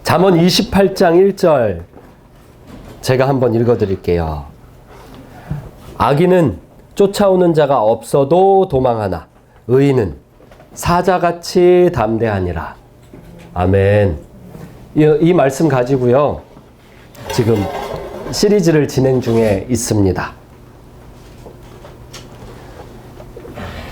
잠언 28장 1절 제가 한번 읽어드릴게요. 악인은 쫓아오는 자가 없어도 도망하나 의인은 사자같이 담대하니라. 아멘. 이 말씀 가지고요, 지금 시리즈를 진행 중에 있습니다.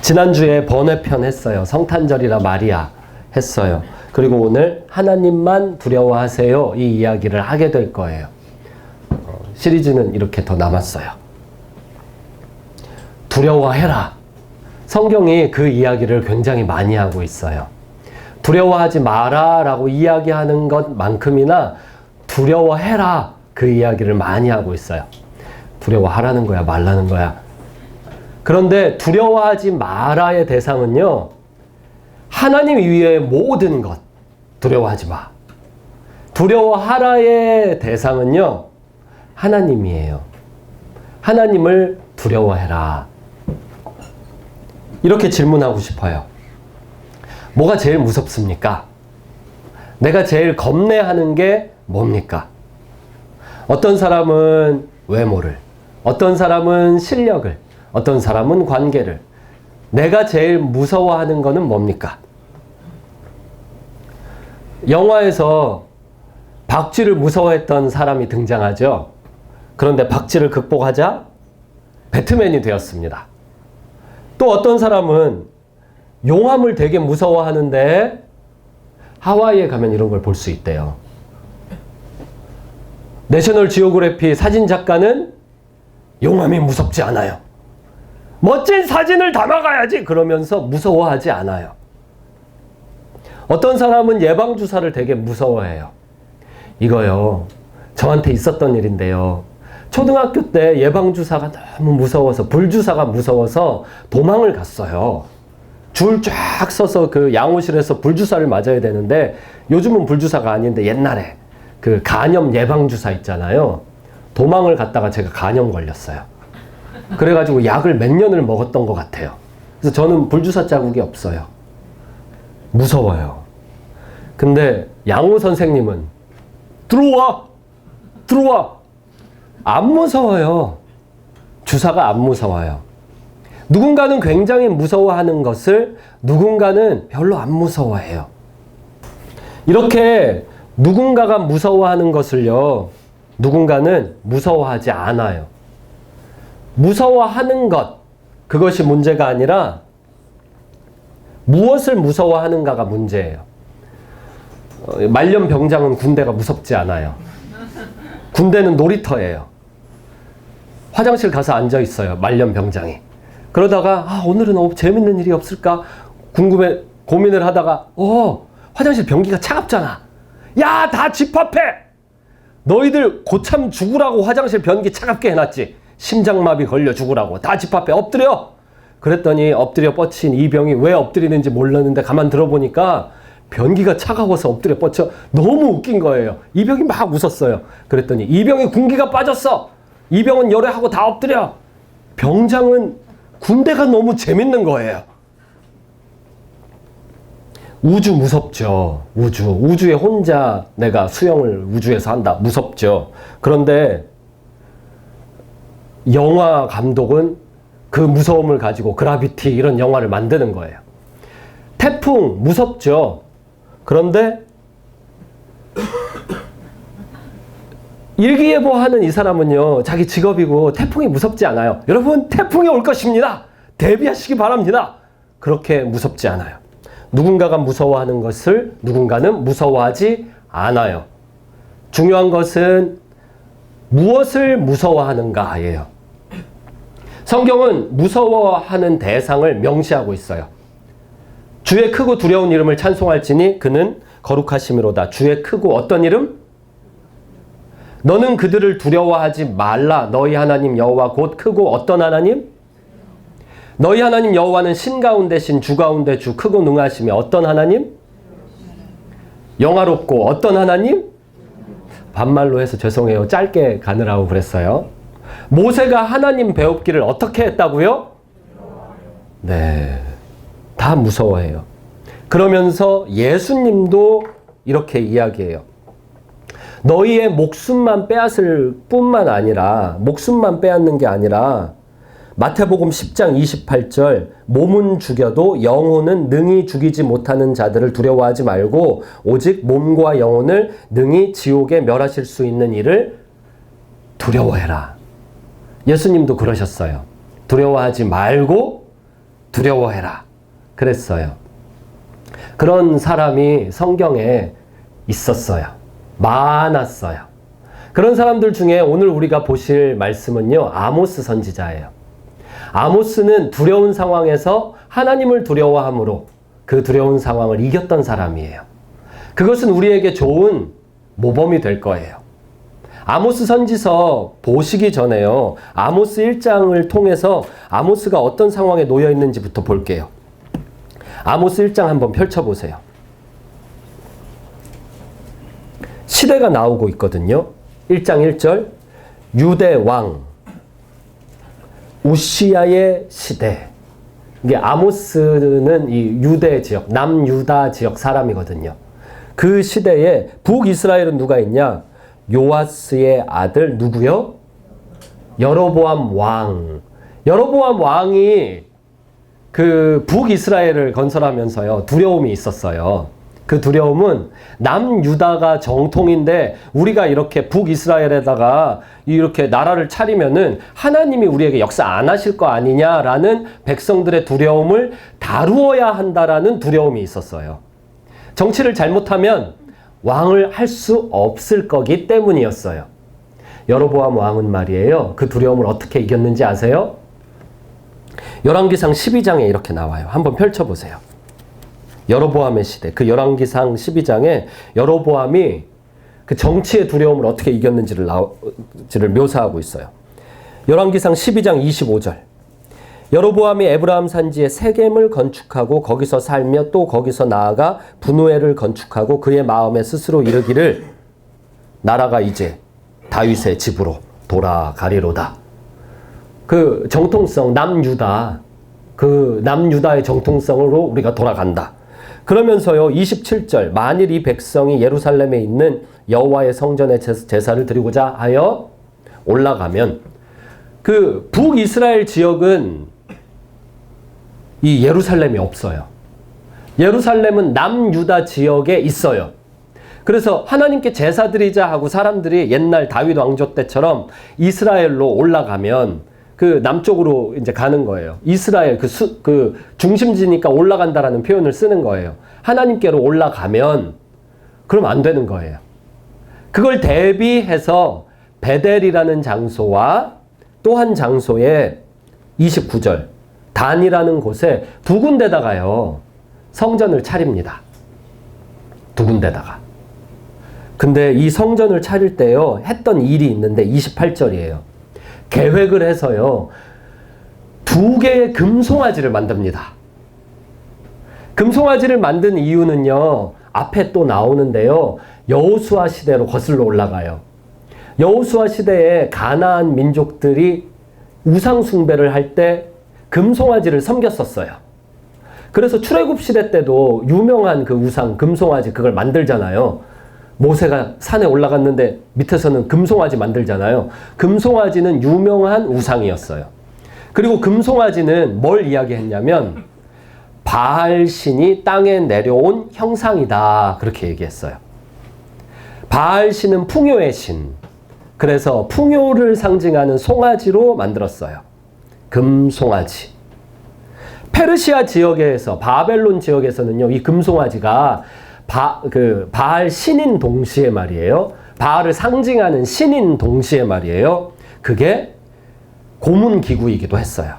지난주에 번외편 했어요. 성탄절이라 마리아 했어요. 그리고 오늘 하나님만 두려워하세요, 이 이야기를 하게 될 거예요. 시리즈는 이렇게 더 남았어요. 두려워해라. 성경이 그 이야기를 굉장히 많이 하고 있어요. 두려워하지 마라 라고 이야기하는 것만큼이나 두려워해라, 그 이야기를 많이 하고 있어요. 두려워하라는 거야, 말라는 거야. 그런데 두려워하지 마라의 대상은요, 하나님 이외의 모든 것 두려워하지 마. 두려워하라의 대상은요, 하나님이에요. 하나님을 두려워해라. 이렇게 질문하고 싶어요. 뭐가 제일 무섭습니까? 내가 제일 겁내하는 게 뭡니까? 어떤 사람은 외모를, 어떤 사람은 실력을, 어떤 사람은 관계를. 내가 제일 무서워하는 거는 뭡니까? 영화에서 박쥐를 무서워했던 사람이 등장하죠. 그런데 박쥐를 극복하자 배트맨이 되었습니다. 또 어떤 사람은 용암을 되게 무서워하는데 하와이에 가면 이런 걸 볼 수 있대요. 내셔널 지오그래피 사진작가는 용암이 무섭지 않아요. 멋진 사진을 담아가야지 그러면서 무서워하지 않아요. 어떤 사람은 예방주사를 되게 무서워해요. 이거요, 저한테 있었던 일인데요. 초등학교 때 예방주사가 너무 무서워서, 불주사가 무서워서 도망을 갔어요. 줄 쫙 서서 그 양호실에서 불주사를 맞아야 되는데, 요즘은 불주사가 아닌데 옛날에 그 간염 예방주사 있잖아요. 도망을 갔다가 제가 간염 걸렸어요. 그래가지고 약을 몇 년을 먹었던 것 같아요. 그래서 저는 불주사 자국이 없어요. 무서워요. 근데 양호 선생님은 들어와! 들어와! 안 무서워요. 주사가 안 무서워요. 누군가는 굉장히 무서워하는 것을 누군가는 별로 안 무서워해요. 이렇게 누군가가 무서워하는 것을요, 누군가는 무서워하지 않아요. 무서워하는 것, 그것이 문제가 아니라 무엇을 무서워하는가가 문제예요. 말년병장은 군대가 무섭지 않아요. 군대는 놀이터예요. 화장실 가서 앉아 있어요, 말년병장이. 그러다가 오늘은 재밌는 일이 없을까 고민을 하다가 화장실 변기가 차갑잖아. 야, 다 집합해! 너희들 고참 죽으라고 화장실 변기 차갑게 해놨지. 심장마비 걸려 죽으라고. 다 집합해. 엎드려! 그랬더니 엎드려 뻗친 이병이 왜 엎드리는지 몰랐는데 가만 들어보니까 변기가 차가워서 엎드려 뻗쳐. 너무 웃긴 거예요. 이병이 막 웃었어요. 그랬더니 이병이 군기가 빠졌어. 이병은 열애하고 다 엎드려. 병장은 군대가 너무 재밌는 거예요. 우주 무섭죠. 우주에 혼자 내가 수영을 우주에서 한다. 무섭죠. 그런데 영화 감독은 그 무서움을 가지고 그라비티 이런 영화를 만드는 거예요. 태풍 무섭죠. 그런데 일기예보하는 이 사람은요, 자기 직업이고 태풍이 무섭지 않아요. 여러분, 태풍이 올 것입니다. 대비하시기 바랍니다. 그렇게 무섭지 않아요. 누군가가 무서워하는 것을 누군가는 무서워하지 않아요. 중요한 것은 무엇을 무서워하는가예요. 성경은 무서워하는 대상을 명시하고 있어요. 주의 크고 두려운 이름을 찬송할지니 그는 거룩하심이로다. 주의 크고 어떤 이름? 너는 그들을 두려워하지 말라. 너희 하나님 여호와 곧 크고 어떤 하나님? 너희 하나님 여호와는 신 가운데 신, 주 가운데 주, 크고 능하심이 어떤 하나님? 영화롭고 어떤 하나님? 반말로 해서 죄송해요. 짧게 가느라고 그랬어요. 모세가 하나님 배웁기를 어떻게 했다고요? 네, 다 무서워해요. 그러면서 예수님도 이렇게 이야기해요. 너희의 목숨만 빼앗을 뿐만 아니라, 목숨만 빼앗는 게 아니라, 마태복음 10장 28절, 몸은 죽여도 영혼은 능히 죽이지 못하는 자들을 두려워하지 말고 오직 몸과 영혼을 능히 지옥에 멸하실 수 있는 이를 두려워해라. 예수님도 그러셨어요. 두려워하지 말고 두려워해라. 그랬어요. 그런 사람이 성경에 있었어요. 많았어요. 그런 사람들 중에 오늘 우리가 보실 말씀은요, 아모스 선지자예요. 아모스는 두려운 상황에서 하나님을 두려워함으로 그 두려운 상황을 이겼던 사람이에요. 그것은 우리에게 좋은 모범이 될 거예요. 아모스 선지서 보시기 전에요, 아모스 1장을 통해서 아모스가 어떤 상황에 놓여 있는지부터 볼게요. 아모스 1장 한번 펼쳐보세요. 시대가 나오고 있거든요. 1장 1절, 유대 왕 우시야의 시대. 이게 아모스는 이 유대 지역, 남유다 지역 사람이거든요. 그 시대에 북이스라엘은 누가 있냐? 요아스의 아들 누구요? 여로보암 왕. 여로보암 왕이 그 북이스라엘을 건설하면서요, 두려움이 있었어요. 그 두려움은 남유다가 정통인데 우리가 이렇게 북이스라엘에다가 이렇게 나라를 차리면은 하나님이 우리에게 역사 안 하실 거 아니냐라는 백성들의 두려움을 다루어야 한다라는 두려움이 있었어요. 정치를 잘못하면 왕을 할 수 없을 거기 때문이었어요. 여로보암 왕은 말이에요, 그 두려움을 어떻게 이겼는지 아세요? 열왕기상 12장에 이렇게 나와요. 한번 펼쳐보세요. 여로보암의 시대, 그 열왕기상 12장에 여로보암이 그 정치의 두려움을 어떻게 이겼는지를 묘사하고 있어요. 열왕기상 12장 25절. 여로보암이 에브라임 산지에 세겜을 건축하고 거기서 살며 또 거기서 나아가 분우엘을 건축하고 그의 마음에 스스로 이르기를 나라가 이제 다윗의 집으로 돌아가리로다. 그 정통성, 남유다, 그 남유다의 정통성으로 우리가 돌아간다. 그러면서요, 27절, 만일 이 백성이 예루살렘에 있는 여호와의 성전에 제사를 드리고자 하여 올라가면, 그 북이스라엘 지역은 이 예루살렘이 없어요. 예루살렘은 남유다 지역에 있어요. 그래서 하나님께 제사 드리자 하고 사람들이 옛날 다윗 왕조 때처럼 이스라엘로 올라가면 그 남쪽으로 이제 가는 거예요. 이스라엘 그 중심지니까 올라간다라는 표현을 쓰는 거예요. 하나님께로 올라가면 그럼 안 되는 거예요. 그걸 대비해서 베델이라는 장소와 또 한 장소에 29절 단이라는 곳에 두 군데다가요 성전을 차립니다. 두 군데다가. 근데 이 성전을 차릴 때요 했던 일이 있는데 28절이에요. 계획을 해서요, 2개의 금송아지를 만듭니다. 금송아지를 만든 이유는요, 앞에 또 나오는데요, 여호수아 시대로 거슬러 올라가요. 여호수아 시대에 가나안 민족들이 우상 숭배를 할 때 금송아지를 섬겼었어요. 그래서 출애굽 시대 때도 유명한 그 우상, 금송아지 그걸 만들잖아요. 모세가 산에 올라갔는데 밑에서는 금송아지 만들잖아요. 금송아지는 유명한 우상이었어요. 그리고 금송아지는 뭘 이야기했냐면 바알 신이 땅에 내려온 형상이다, 그렇게 얘기했어요. 바알 신은 풍요의 신. 그래서 풍요를 상징하는 송아지로 만들었어요. 금송아지. 페르시아 지역에서, 바벨론 지역에서는요, 이 금송아지가 바알 신인 동시에 말이에요. 바알을 상징하는 신인 동시에 말이에요. 그게 고문 기구이기도 했어요.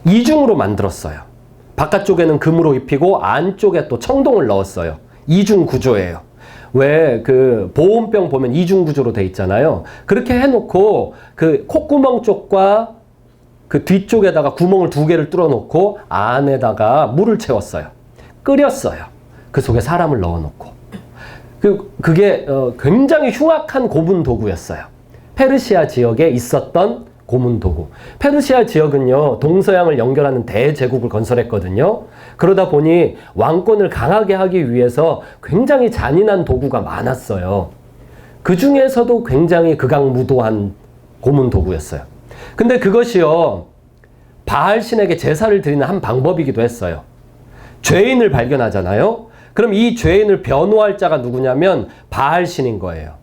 이중으로 만들었어요. 바깥쪽에는 금으로 입히고 안쪽에 또 청동을 넣었어요. 이중 구조예요. 왜 그 보온병 보면 이중 구조로 돼 있잖아요. 그렇게 해놓고 그 콧구멍 쪽과 그 뒤쪽에다가 구멍을 2개를 뚫어 놓고 안에다가 물을 채웠어요. 끓였어요. 그 속에 사람을 넣어놓고. 그게 굉장히 흉악한 고문 도구였어요. 페르시아 지역에 있었던 고문 도구. 페르시아 지역은요, 동서양을 연결하는 대제국을 건설했거든요. 그러다 보니 왕권을 강하게 하기 위해서 굉장히 잔인한 도구가 많았어요. 그 중에서도 굉장히 극악무도한 고문 도구였어요. 근데 그것이요, 바알신에게 제사를 드리는 한 방법이기도 했어요. 죄인을 발견하잖아요. 그럼 이 죄인을 변호할 자가 누구냐면 바알신인 거예요.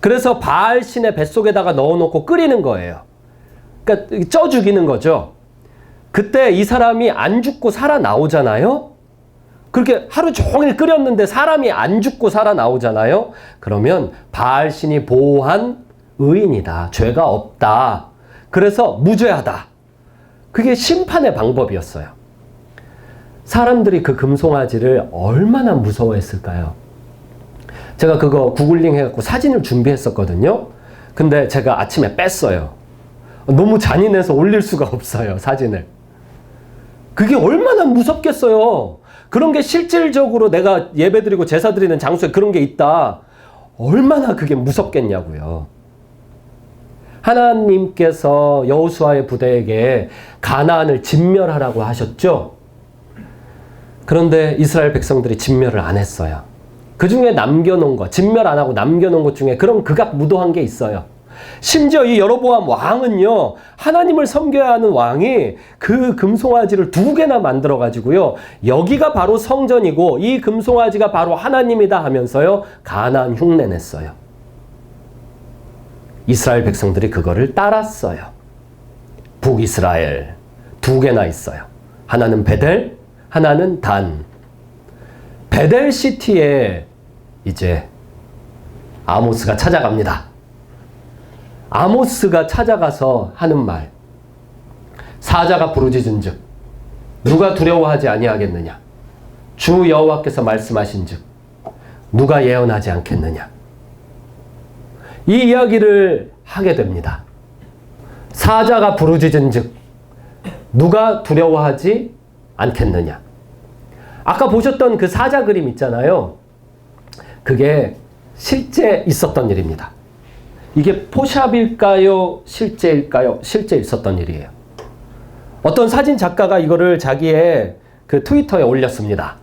그래서 바알신의 뱃속에다가 넣어놓고 끓이는 거예요. 그러니까 쪄 죽이는 거죠. 그때 이 사람이 안 죽고 살아나오잖아요. 그렇게 하루 종일 끓였는데 사람이 안 죽고 살아나오잖아요. 그러면 바알신이 보호한 의인이다. 죄가 없다. 그래서 무죄하다. 그게 심판의 방법이었어요. 사람들이 그 금송아지를 얼마나 무서워했을까요? 제가 그거 구글링 해갖고 사진을 준비했었거든요. 근데 제가 아침에 뺐어요. 너무 잔인해서 올릴 수가 없어요, 사진을. 그게 얼마나 무섭겠어요. 그런 게 실질적으로 내가 예배드리고 제사드리는 장소에 그런 게 있다. 얼마나 그게 무섭겠냐고요. 하나님께서 여호수아의 부대에게 가나안을 진멸하라고 하셨죠. 그런데 이스라엘 백성들이 진멸을 안 했어요. 그 중에 남겨놓은 것, 진멸 안 하고 남겨놓은 것 중에 그런 극악무도한 게 있어요. 심지어 이 여로보암 왕은요, 하나님을 섬겨야 하는 왕이 그 금송아지를 2개나 만들어 가지고요, 여기가 바로 성전이고 이 금송아지가 바로 하나님이다 하면서요, 가나안 흉내냈어요. 이스라엘 백성들이 그거를 따랐어요. 북이스라엘 2개나 있어요. 하나는 베델, 하나는 단. 베델 시티에 이제 아모스가 찾아갑니다. 아모스가 찾아가서 하는 말. 사자가 부르짖은즉 누가 두려워하지 아니하겠느냐? 주 여호와께서 말씀하신즉 누가 예언하지 않겠느냐? 이 이야기를 하게 됩니다. 사자가 부르짖은즉 누가 두려워하지 않겠느냐? 아까 보셨던 그 사자 그림 있잖아요. 그게 실제 있었던 일입니다. 이게 포샵일까요? 실제일까요? 실제 있었던 일이에요. 어떤 사진 작가가 이거를 자기의 그 트위터에 올렸습니다.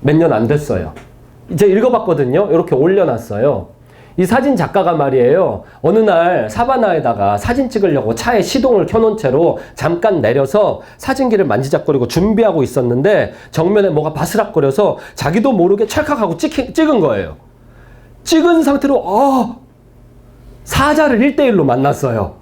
몇 년 안 됐어요. 이제 읽어봤거든요. 이렇게 올려놨어요. 이 사진 작가가 말이에요. 어느 날 사바나에다가 사진 찍으려고 차에 시동을 켜놓은 채로 잠깐 내려서 사진기를 만지작거리고 준비하고 있었는데 정면에 뭐가 바스락거려서 자기도 모르게 찰칵하고 찍은 거예요. 찍은 상태로 사자를 1대1로 만났어요.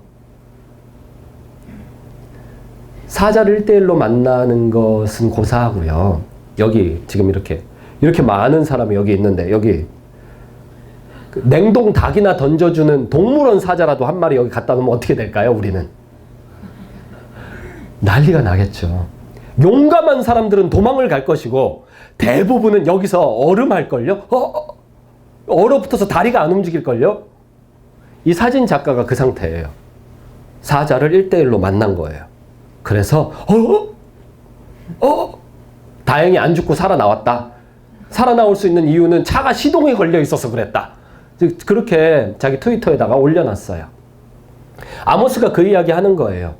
사자를 1대1로 만나는 것은 고사하고요. 여기 지금 이렇게 많은 사람이 여기 있는데 여기 냉동 닭이나 던져주는 동물원 사자라도 한 마리 여기 갖다 놓으면 어떻게 될까요? 우리는 난리가 나겠죠. 용감한 사람들은 도망을 갈 것이고 대부분은 여기서 얼음할걸요? 얼어붙어서 다리가 안 움직일걸요? 이 사진 작가가 그 상태예요. 사자를 1대1로 만난 거예요. 그래서 다행히 안 죽고 살아나왔다. 살아나올 수 있는 이유는 차가 시동에 걸려 있어서 그랬다. 그렇게 자기 트위터에다가 올려놨어요. 아모스가 그 이야기 하는 거예요.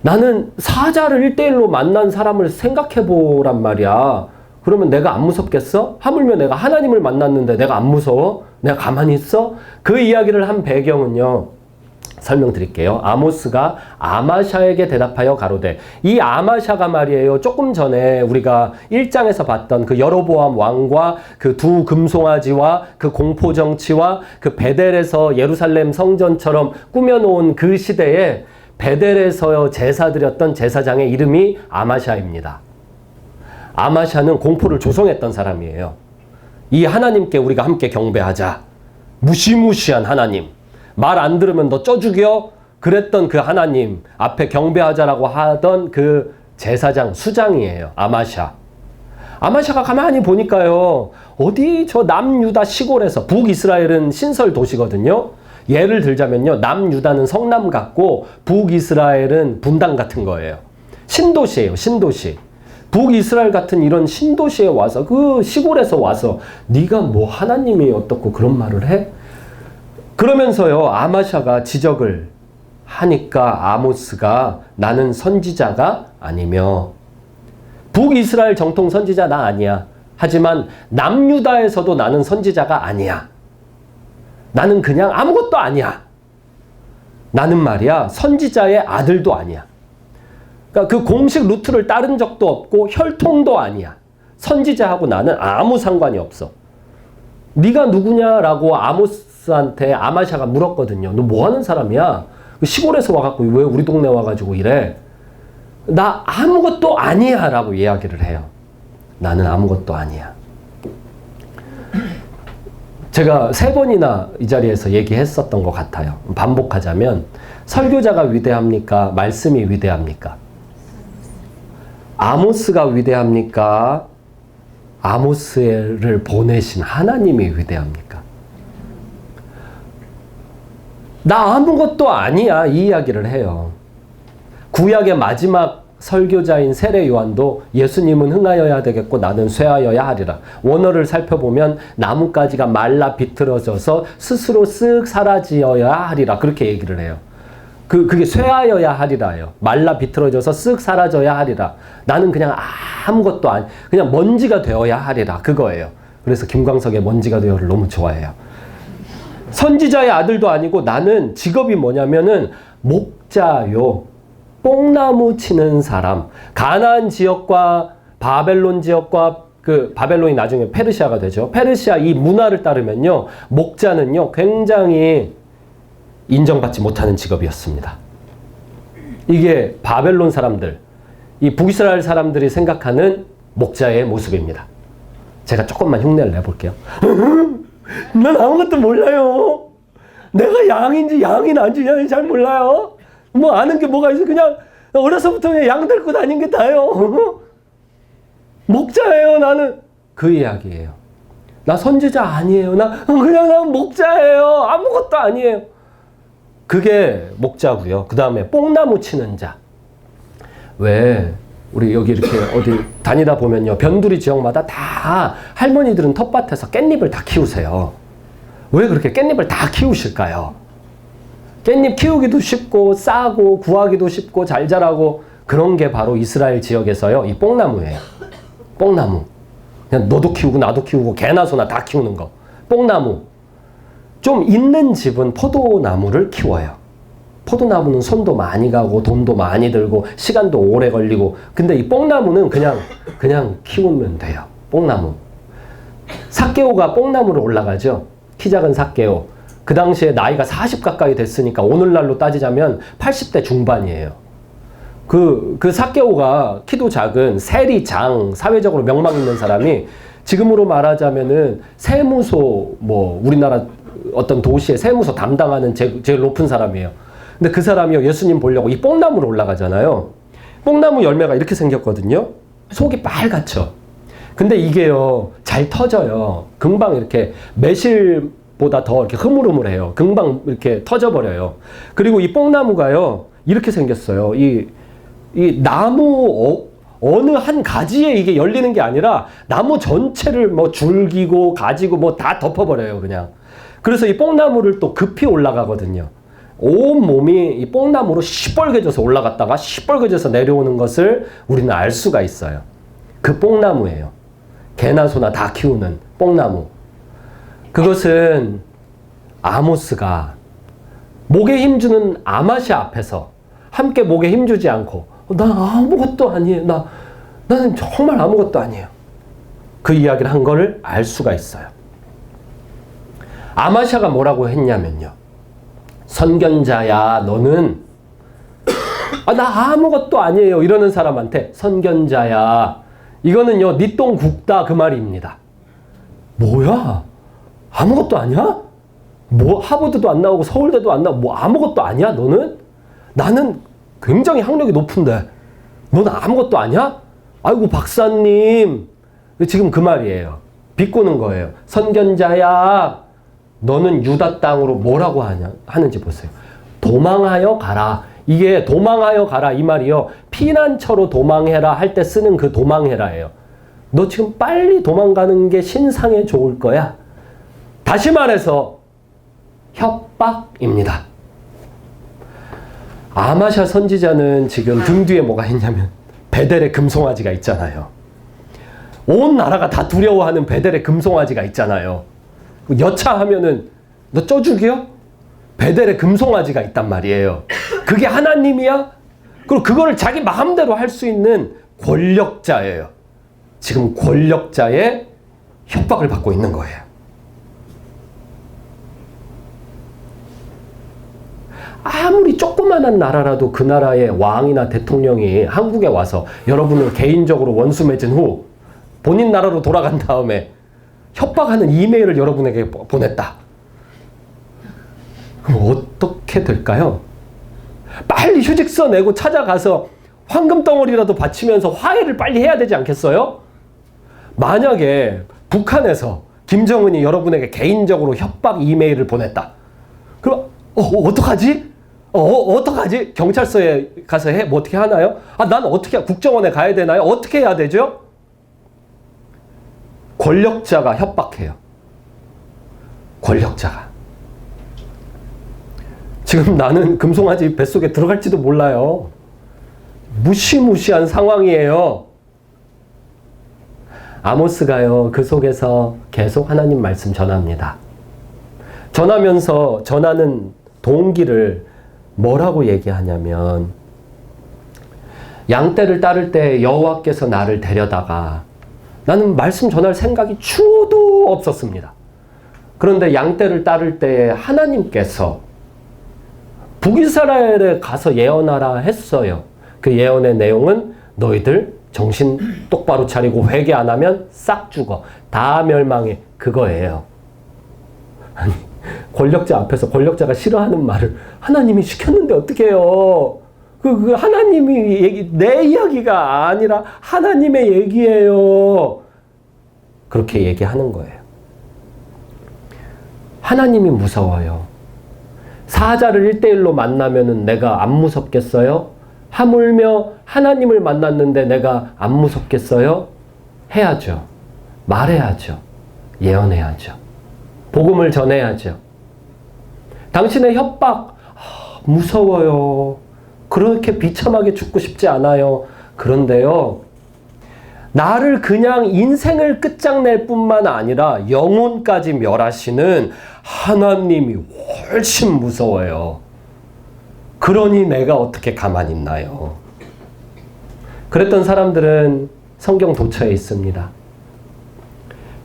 나는 사자를 1대1로 만난 사람을 생각해보란 말이야. 그러면 내가 안 무섭겠어? 하물며 내가 하나님을 만났는데 내가 안 무서워? 내가 가만히 있어? 그 이야기를 한 배경은요, 설명드릴게요. 아모스가 아마샤에게 대답하여 가로되, 이 아마샤가 말이에요, 조금 전에 우리가 1장에서 봤던 그 여로보암 왕과 그 2 금송아지와 그 공포정치와 그 베델에서 예루살렘 성전처럼 꾸며놓은 그 시대에 베델에서 제사드렸던 제사장의 이름이 아마샤입니다. 아마샤는 공포를 조성했던 사람이에요. 이 하나님께 우리가 함께 경배하자. 무시무시한 하나님. 말 안 들으면 너 쪄 죽여? 그랬던 그 하나님 앞에 경배하자라고 하던 그 제사장 수장이에요. 아마샤. 아마샤가 가만히 보니까요, 어디 저 남유다 시골에서, 북이스라엘은 신설 도시거든요. 예를 들자면요, 남유다는 성남 같고 북이스라엘은 분당 같은 거예요. 신도시예요. 신도시. 북이스라엘 같은 이런 신도시에 와서, 그 시골에서 와서 네가 뭐 하나님이 어떻고 그런 말을 해? 그러면서요, 아마샤가 지적을 하니까 아모스가 나는 선지자가 아니며, 북이스라엘 정통 선지자 나 아니야. 하지만 남유다에서도 나는 선지자가 아니야. 나는 그냥 아무것도 아니야. 나는 말이야 선지자의 아들도 아니야. 그러니까 그 공식 루트를 따른 적도 없고 혈통도 아니야. 선지자하고 나는 아무 상관이 없어. 네가 누구냐라고 아모스한테 아마샤가 물었거든요. 너 뭐 하는 사람이야? 시골에서 와갖고 왜 우리 동네 와가지고 이래? 나 아무것도 아니야 라고 이야기를 해요. 나는 아무것도 아니야. 제가 3번이나 이 자리에서 얘기했었던 것 같아요. 반복하자면 설교자가 위대합니까? 말씀이 위대합니까? 아모스가 위대합니까? 아모스를 보내신 하나님이 위대합니까? 나 아무것도 아니야 이 이야기를 해요. 구약의 마지막 설교자인 세례 요한도 예수님은 흥하여야 되겠고 나는 쇠하여야 하리라. 원어를 살펴보면 나뭇가지가 말라 비틀어져서 스스로 쓱 사라지어야 하리라 그렇게 얘기를 해요. 그게 쇠하여야 하리라예요. 말라 비틀어져서 쓱 사라져야 하리라. 나는 그냥 아무것도 아니 그냥 먼지가 되어야 하리라 그거예요. 그래서 김광석의 먼지가 되어를 너무 좋아해요. 선지자의 아들도 아니고 나는 직업이 뭐냐면은 목자요. 뽕나무 치는 사람. 가나안 지역과 바벨론 지역과 그 바벨론이 나중에 페르시아가 되죠. 페르시아 이 문화를 따르면요. 목자는요. 굉장히 인정받지 못하는 직업이었습니다. 이게 바벨론 사람들, 이 북이스라엘 사람들이 생각하는 목자의 모습입니다. 제가 조금만 흉내를 내볼게요. 난 아무것도 몰라요. 내가 양인지 양이 난지 잘 몰라요. 뭐 아는 게 뭐가 있어. 그냥 어려서부터 그냥 양 데리고 다닌 게 다예요. 목자예요 나는. 그 이야기예요. 나 선지자 아니에요. 난 목자예요. 아무것도 아니에요. 그게 목자고요. 그 다음에 뽕나무 치는 자. 왜 우리 여기 이렇게 어디 다니다 보면요. 변두리 지역마다 다 할머니들은 텃밭에서 깻잎을 다 키우세요. 왜 그렇게 깻잎을 다 키우실까요? 깻잎 키우기도 쉽고 싸고 구하기도 쉽고 잘 자라고 그런 게 바로 이스라엘 지역에서요. 이 뽕나무예요. 뽕나무. 그냥 너도 키우고 나도 키우고 개나 소나 다 키우는 거. 뽕나무. 좀 있는 집은 포도나무를 키워요. 포도나무는 손도 많이 가고 돈도 많이 들고 시간도 오래 걸리고 근데 이 뽕나무는 그냥 키우면 돼요. 뽕나무. 삭개오가 뽕나무로 올라가죠. 키 작은 삭개오. 그 당시에 나이가 40 가까이 됐으니까 오늘날로 따지자면 80대 중반이에요. 그 삭개오가 키도 작은 세리장, 사회적으로 명망 있는 사람이 지금으로 말하자면은 세무소, 뭐 우리나라 어떤 도시의 세무소 담당하는 제일 높은 사람이에요. 근데 그 사람이요, 예수님 보려고 이 뽕나무로 올라가잖아요. 뽕나무 열매가 이렇게 생겼거든요. 속이 빨갛죠. 근데 이게요, 잘 터져요. 금방 이렇게 매실보다 더 이렇게 흐물흐물해요. 금방 이렇게 터져버려요. 그리고 이 뽕나무가요, 이렇게 생겼어요. 이 나무, 어느 한 가지에 이게 열리는 게 아니라 나무 전체를 뭐 줄기고 가지고 뭐 다 덮어버려요, 그냥. 그래서 이 뽕나무를 또 급히 올라가거든요. 온 몸이 이 뽕나무로 시뻘개져서 올라갔다가 시뻘개져서 내려오는 것을 우리는 알 수가 있어요. 그 뽕나무예요. 개나 소나 다 키우는 뽕나무. 그것은 아모스가 목에 힘주는 아마샤 앞에서 함께 목에 힘주지 않고 나 아무것도 아니에요. 나는 정말 아무것도 아니에요. 그 이야기를 한 거를 알 수가 있어요. 아마샤가 뭐라고 했냐면요. 선견자야, 너는 나 아무것도 아니에요. 이러는 사람한테 선견자야. 이거는요, 니 똥 굽다 그 말입니다. 뭐야? 아무것도 아니야? 뭐 하버드도 안 나오고 서울대도 안 나오고 뭐 아무것도 아니야? 너는? 나는 굉장히 학력이 높은데 너는 아무것도 아니야? 아이고 박사님. 지금 그 말이에요. 비꼬는 거예요. 선견자야, 너는 유다 땅으로 뭐라고 하는지 보세요. 도망하여 가라. 이게 도망하여 가라 이 말이요. 피난처로 도망해라 할 때 쓰는 그 도망해라예요. 너 지금 빨리 도망가는 게 신상에 좋을 거야. 다시 말해서 협박입니다. 아마샤 선지자는 지금 등 뒤에 뭐가 있냐면 베델의 금송아지가 있잖아요. 온 나라가 다 두려워하는 베델의 금송아지가 있잖아요. 여차하면은 너 쪄죽이요? 베델에 금송아지가 있단 말이에요. 그게 하나님이야? 그리고 그거를 자기 마음대로 할 수 있는 권력자예요. 지금 권력자의 협박을 받고 있는 거예요. 아무리 조그만한 나라라도 그 나라의 왕이나 대통령이 한국에 와서 여러분을 개인적으로 원수 맺은 후 본인 나라로 돌아간 다음에 협박하는 이메일을 여러분에게 보냈다. 그럼 어떻게 될까요? 빨리 휴직서 내고 찾아가서 황금 덩어리라도 바치면서 화해를 빨리 해야 되지 않겠어요? 만약에 북한에서 김정은이 여러분에게 개인적으로 협박 이메일을 보냈다. 그럼 어떡하지? 어떡하지? 경찰서에 가서 뭐 어떻게 하나요? 난 어떻게 국정원에 가야 되나요? 어떻게 해야 되죠? 권력자가 협박해요. 권력자가. 지금 나는 금송아지 뱃속에 들어갈지도 몰라요. 무시무시한 상황이에요. 아모스가요, 그 속에서 계속 하나님 말씀 전합니다. 전하면서 전하는 동기를 뭐라고 얘기하냐면, 양떼를 따를 때 여호와께서 나를 데려다가 나는 말씀 전할 생각이 추호도 없었습니다. 그런데 양떼를 따를 때 하나님께서 북이스라엘에 가서 예언하라 했어요. 그 예언의 내용은 너희들 정신 똑바로 차리고 회개 안 하면 싹 죽어. 다 멸망해. 그거예요. 아니, 권력자 앞에서 권력자가 싫어하는 말을 하나님이 시켰는데 어떡해요. 그 하나님이 내 이야기가 아니라 하나님의 얘기예요. 그렇게 얘기하는 거예요. 하나님이 무서워요. 사자를 1대1로 만나면은 내가 안 무섭겠어요? 하물며 하나님을 만났는데 내가 안 무섭겠어요? 해야죠. 말해야죠. 예언해야죠. 복음을 전해야죠. 당신의 협박, 무서워요. 그렇게 비참하게 죽고 싶지 않아요. 그런데요, 나를 그냥 인생을 끝장낼 뿐만 아니라 영혼까지 멸하시는 하나님이 훨씬 무서워요. 그러니 내가 어떻게 가만히 있나요? 그랬던 사람들은 성경 도처에 있습니다.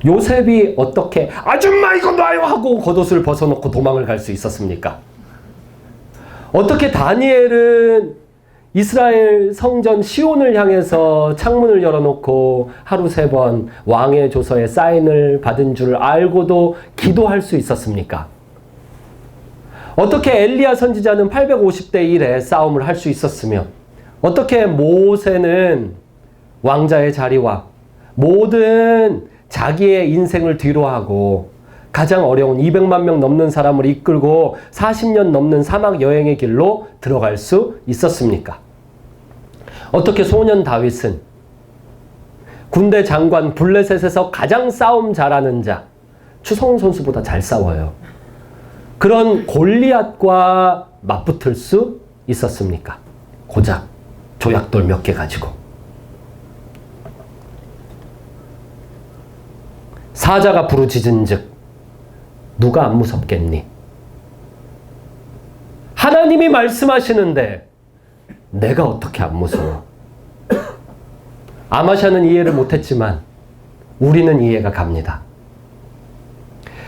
요셉이 어떻게 아줌마 이거 놔요 하고 겉옷을 벗어놓고 도망을 갈 수 있었습니까? 어떻게 다니엘은 이스라엘 성전 시온을 향해서 창문을 열어놓고 하루 3번 왕의 조서에 사인을 받은 줄 알고도 기도할 수 있었습니까? 어떻게 엘리야 선지자는 850대 1의 싸움을 할 수 있었으며, 어떻게 모세는 왕자의 자리와 모든 자기의 인생을 뒤로하고 가장 어려운 200만 명 넘는 사람을 이끌고 40년 넘는 사막 여행의 길로 들어갈 수 있었습니까? 어떻게 소년 다윗은 군대 장관 블레셋에서 가장 싸움 잘하는 자 추성훈 선수보다 잘 싸워요. 그런 골리앗과 맞붙을 수 있었습니까? 고작 조약돌 몇 개 가지고. 사자가 부르짖은즉 누가 안 무섭겠니? 하나님이 말씀하시는데 내가 어떻게 안 무서워? 아마샤는 이해를 못했지만 우리는 이해가 갑니다.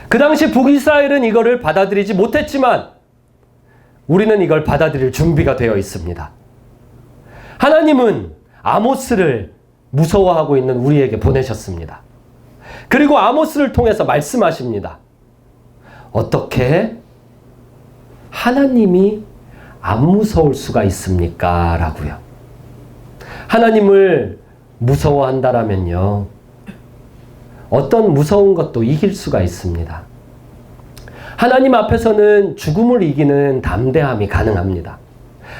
그 당시 북이스라엘은 이거를 받아들이지 못했지만 우리는 이걸 받아들일 준비가 되어 있습니다. 하나님은 아모스를 무서워하고 있는 우리에게 보내셨습니다. 그리고 아모스를 통해서 말씀하십니다. 어떻게 하나님이 안 무서울 수가 있습니까? 라고요. 하나님을 무서워한다라면요, 어떤 무서운 것도 이길 수가 있습니다. 하나님 앞에서는 죽음을 이기는 담대함이 가능합니다.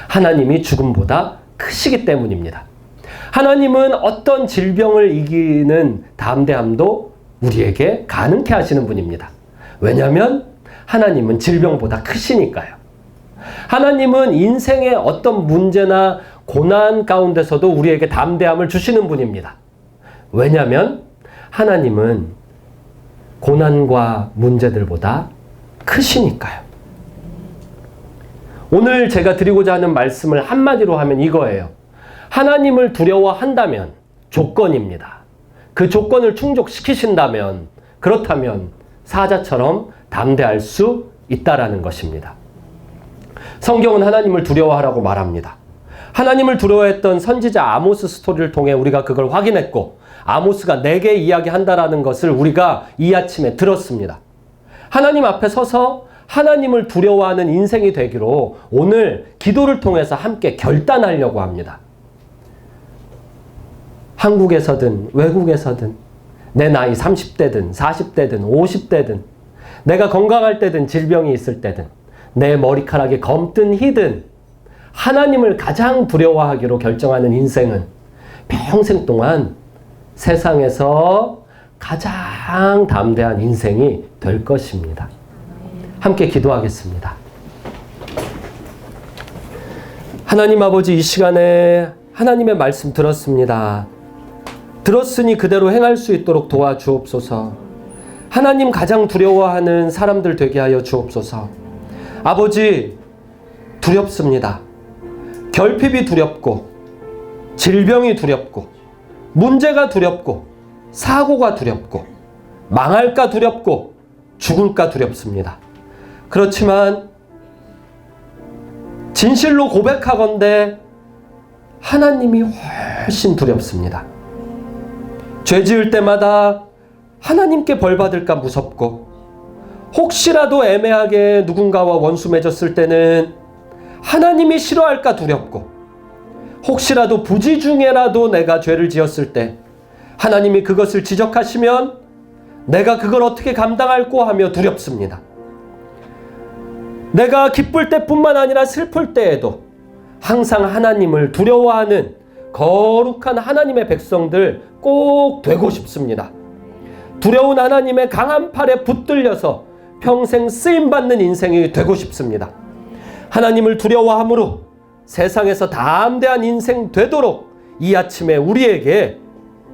하나님이 죽음보다 크시기 때문입니다. 하나님은 어떤 질병을 이기는 담대함도 우리에게 가능케 하시는 분입니다. 왜냐하면 하나님은 질병보다 크시니까요. 하나님은 인생의 어떤 문제나 고난 가운데서도 우리에게 담대함을 주시는 분입니다. 왜냐하면 하나님은 고난과 문제들보다 크시니까요. 오늘 제가 드리고자 하는 말씀을 한마디로 하면 이거예요. 하나님을 두려워한다면 조건입니다. 그 조건을 충족시키신다면, 그렇다면 사자처럼 담대할 수 있다라는 것입니다. 성경은 하나님을 두려워하라고 말합니다. 하나님을 두려워했던 선지자 아모스 스토리를 통해 우리가 그걸 확인했고, 아모스가 내게 이야기한다라는 것을 우리가 이 아침에 들었습니다. 하나님 앞에 서서 하나님을 두려워하는 인생이 되기로 오늘 기도를 통해서 함께 결단하려고 합니다. 한국에서든 외국에서든, 내 나이 30대든 40대든 50대든, 내가 건강할 때든 질병이 있을 때든, 내 머리카락이 검든 희든 하나님을 가장 두려워하기로 결정하는 인생은 평생 동안 세상에서 가장 담대한 인생이 될 것입니다. 함께 기도하겠습니다. 하나님 아버지, 이 시간에 하나님의 말씀 들었습니다. 들었으니 그대로 행할 수 있도록 도와주옵소서. 하나님 가장 두려워하는 사람들 되게 하여 주옵소서. 아버지, 두렵습니다. 결핍이 두렵고, 질병이 두렵고, 문제가 두렵고, 사고가 두렵고, 망할까 두렵고, 죽을까 두렵습니다. 그렇지만 진실로 고백하건대 하나님이 훨씬 두렵습니다. 죄 지을 때마다 하나님께 벌 받을까 무섭고, 혹시라도 애매하게 누군가와 원수 맺었을 때는 하나님이 싫어할까 두렵고, 혹시라도 부지 중에라도 내가 죄를 지었을 때 하나님이 그것을 지적하시면 내가 그걸 어떻게 감당할꼬 하며 두렵습니다. 내가 기쁠 때뿐만 아니라 슬플 때에도 항상 하나님을 두려워하는 거룩한 하나님의 백성들 꼭 되고 싶습니다. 두려운 하나님의 강한 팔에 붙들려서 평생 쓰임받는 인생이 되고 싶습니다. 하나님을 두려워함으로 세상에서 담대한 인생 되도록 이 아침에 우리에게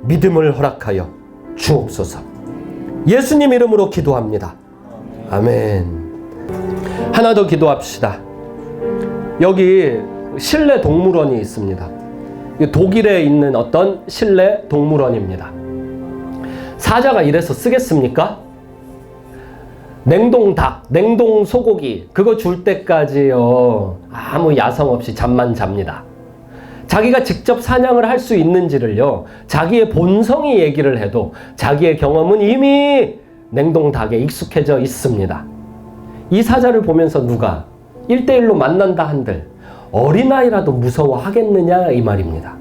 믿음을 허락하여 주옵소서. 예수님 이름으로 기도합니다. 아멘. 하나 더 기도합시다. 여기 실내 동물원이 있습니다. 독일에 있는 어떤 실내 동물원입니다. 사자가 이래서 쓰겠습니까? 냉동 닭, 냉동 소고기 그거 줄 때까지요 아무 야성 없이 잠만 잡니다. 자기가 직접 사냥을 할 수 있는지를요 자기의 본성이 얘기를 해도 자기의 경험은 이미 냉동 닭에 익숙해져 있습니다. 이 사자를 보면서 누가 1대1로 만난다 한들 어린아이라도 무서워하겠느냐 이 말입니다.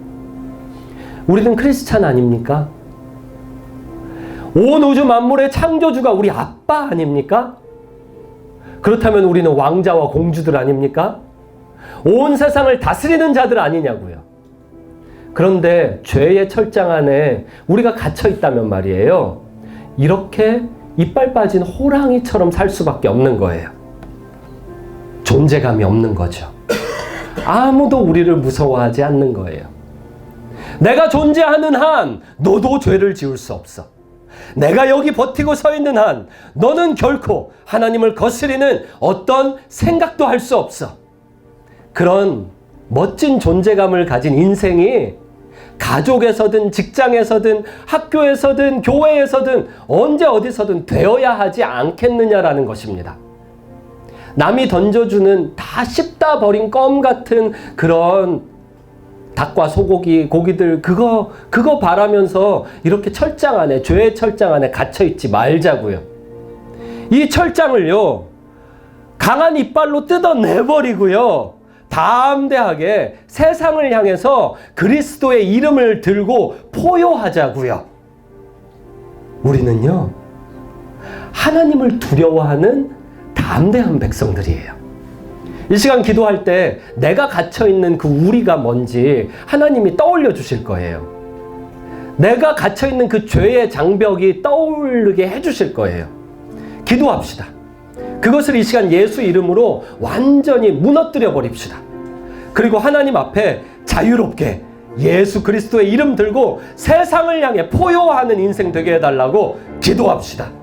우리는 크리스찬 아닙니까? 온 우주 만물의 창조주가 우리 아빠 아닙니까? 그렇다면 우리는 왕자와 공주들 아닙니까? 온 세상을 다스리는 자들 아니냐고요. 그런데 죄의 철장 안에 우리가 갇혀 있다면 말이에요. 이렇게 이빨 빠진 호랑이처럼 살 수밖에 없는 거예요. 존재감이 없는 거죠. 아무도 우리를 무서워하지 않는 거예요. 내가 존재하는 한 너도 죄를 지을 수 없어. 내가 여기 버티고 서 있는 한 너는 결코 하나님을 거스리는 어떤 생각도 할 수 없어. 그런 멋진 존재감을 가진 인생이 가족에서든 직장에서든 학교에서든 교회에서든 언제 어디서든 되어야 하지 않겠느냐라는 것입니다. 남이 던져주는 다 씹다 버린 껌 같은 그런 닭과 소고기, 고기들 그거 바라면서 이렇게 철장 안에, 죄의 철장 안에 갇혀있지 말자고요. 이 철장을요 강한 이빨로 뜯어내버리고요 담대하게 세상을 향해서 그리스도의 이름을 들고 포효하자고요. 우리는요 하나님을 두려워하는 담대한 백성들이에요. 이 시간 기도할 때 내가 갇혀있는 그 우리가 뭔지 하나님이 떠올려 주실 거예요. 내가 갇혀있는 그 죄의 장벽이 떠오르게 해주실 거예요. 기도합시다. 그것을 이 시간 예수 이름으로 완전히 무너뜨려 버립시다. 그리고 하나님 앞에 자유롭게 예수 그리스도의 이름 들고 세상을 향해 포효하는 인생 되게 해달라고 기도합시다.